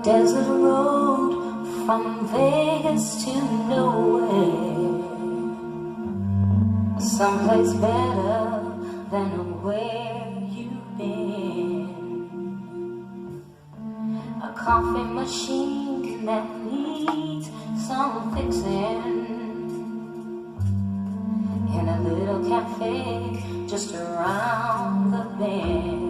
desert road from Vegas to nowhere, someplace better than where you've been. A coffee machine that needs some fixing, in a little cafe just around the bend.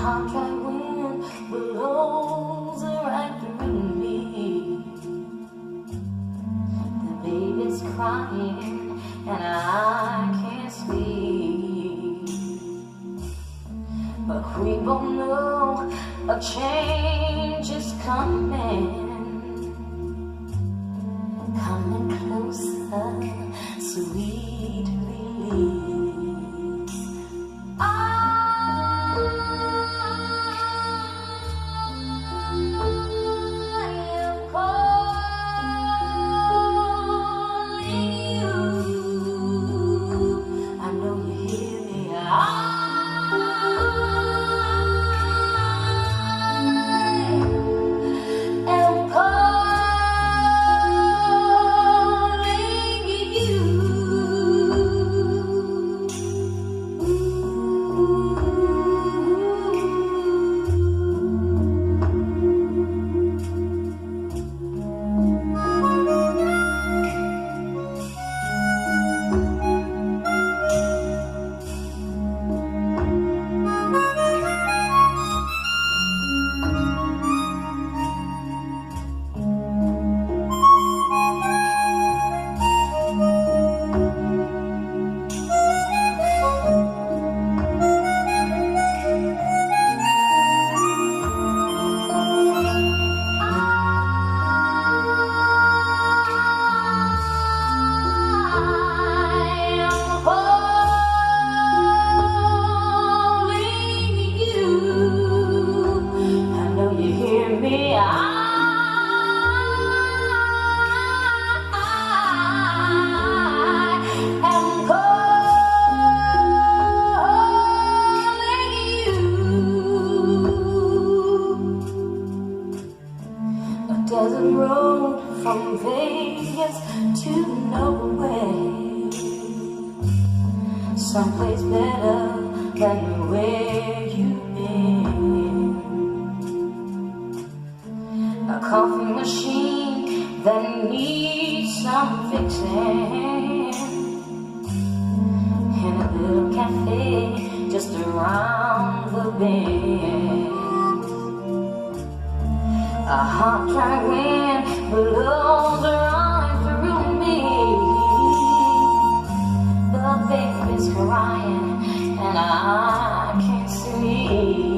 Hot dry wind blows right through me. The baby's crying and I can't sleep, but we both know a change is coming closer, sweet release. Desert road from Vegas to nowhere, someplace better than where you've been. A coffee machine that needs some fixing, in a little cafe just around the bend. A hot dry wind blows right through me. The baby's crying and I can't sleep.